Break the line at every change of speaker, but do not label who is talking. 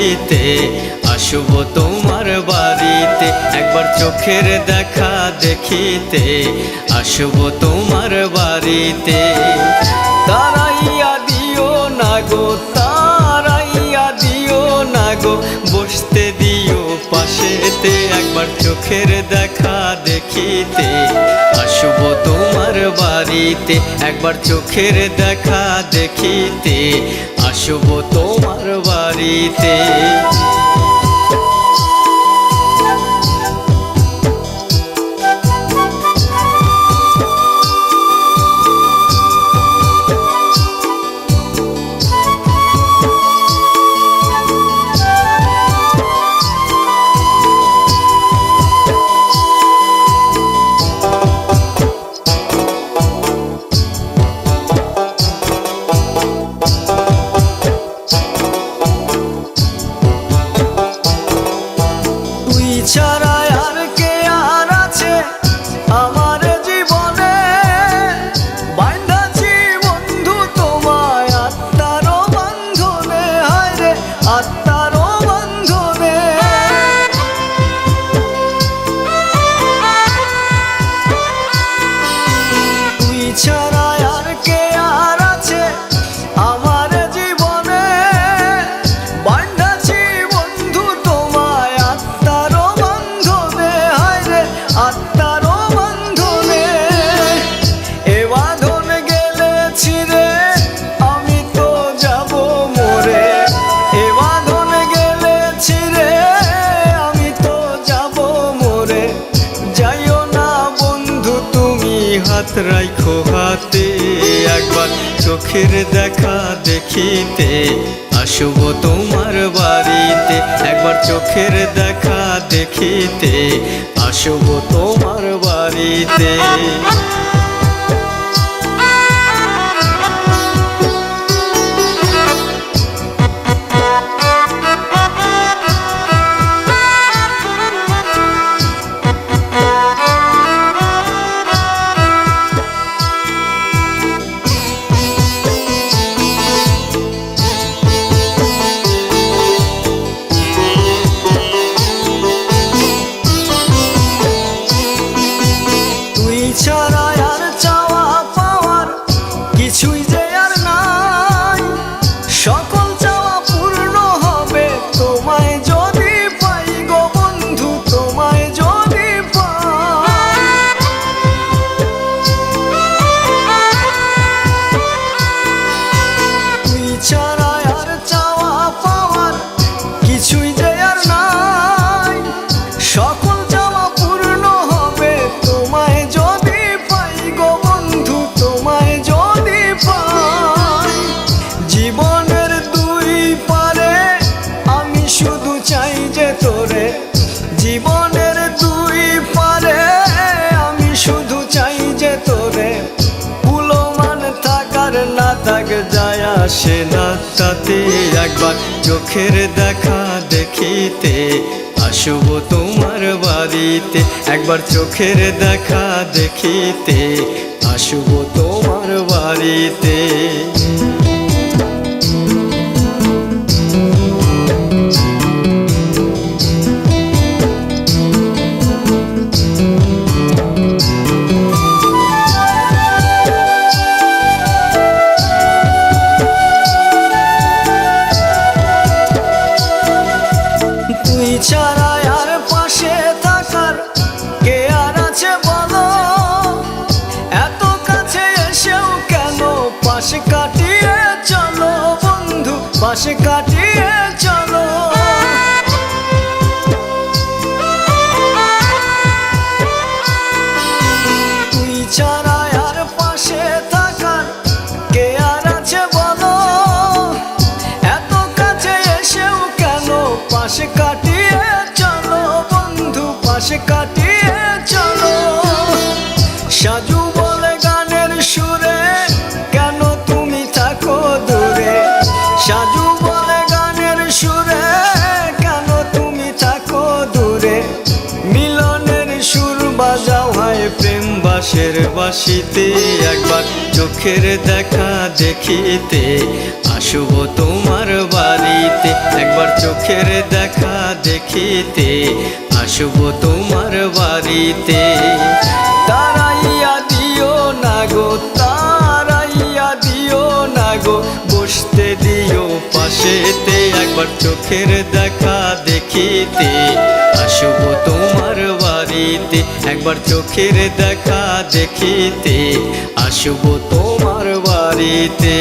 দেখিতে আসব তোমার বাড়িতে, একবার চোখের দেখা দেখিতে আসব তোমার বাড়িতে। তারাইয়া দিও না গো, তারাইয়া দিও না গো, বসতে দিও পাশেতে, একবার চোখের দেখা দেখিতে আসব তোমার বাড়িতে, একবার চোখের দেখা দেখিতে আসব তোমার বাড়িতে। ছাড়া আর কে আর আছে আমার জীবনে, বাঁধাছি বন্ধু তোমায় আত্মার বন্ধনে, হায় রে আত্মার বন্ধনে। তুই ছাড়া আর কে আর আছে আমার জীবনে, বাঁধাছি বন্ধু তোমায় আত্মার আত্মার বন্ধনে। এ বাঁধন গেলে ছিঁড়ে আমি তো যাব মরে, এ বাঁধন গেলে ছিঁড়ে আমি তো যাব মরে। যাইও না বন্ধু তুমি হাত রাখো হাতে, একবার চোখের দেখা দেখিতে আসব তোমার বাড়িতে, একবার চোখের দেখা দেখিতে আসব তোমার বাড়িতে। ছাড়া আর চাওয়া পাওয়ার কিছুই যে আর নাই, সকল চাওয়া পূর্ণ হবে তোমায় যদি পাই গো বন্ধু, তোমায় যদি পাই। তুই ছাড়া আর চাওয়া পাওয়ার কিছুই যে আর নাই, সকল চাওয়া পূর্ণ হবে তোমায় যদি পাই গো বন্ধু, তোমায় যদি পাই। জীবনের দুই পারে আমি শুধু চাই যে তোরে, জীবনের দুই পারে আমি শুধু চাই যে তোরে। পুলমান থাকার না থাক যায় আসে না তাতে, একবার চোখের দেখা দেখিতে আসব তোমার বাড়িতে, একবার চোখের দেখা দেখিতে আসব তোমার বাড়িতে। তুই ছাড়া আর পাশে থাকার কে আর আছে বলো, এত কাছে এসেও কেন পাশে কাটিয়ে চলো বন্ধু, পাশে কাটিয়ে চলো। তুই ছাড়া আর পাশে থাকার কে আর আছে বলো, এত কাছে এসেও কেন পাশে কাটিয়ে চলো বন্ধু, পাশে কাটিয়ে চলো। সাজু বলে গানের সুরে কেন তুমি থাকো দূরে, সাজু বলে গানের সুরে কেন তুমি থাকো দূরে। মিলনের সুর বাজাও হায় প্রেম বাঁশের বাঁশিতে, একবার চোখের দেখা দেখিতে আসব তোমার বাড়িতে, একবার চোখের দেখা দেখিতে আসবো তোমার বাড়িতে। তারাইয়া দিও না গো, তারাইয়া দিও না গো, বসতে দিও পাশেতে। একবার চোখের দেখা দেখিতে আসবো তোমার বাড়িতে। একবার চোখের দেখা দেখিতে আসবো তোমার বাড়িতে।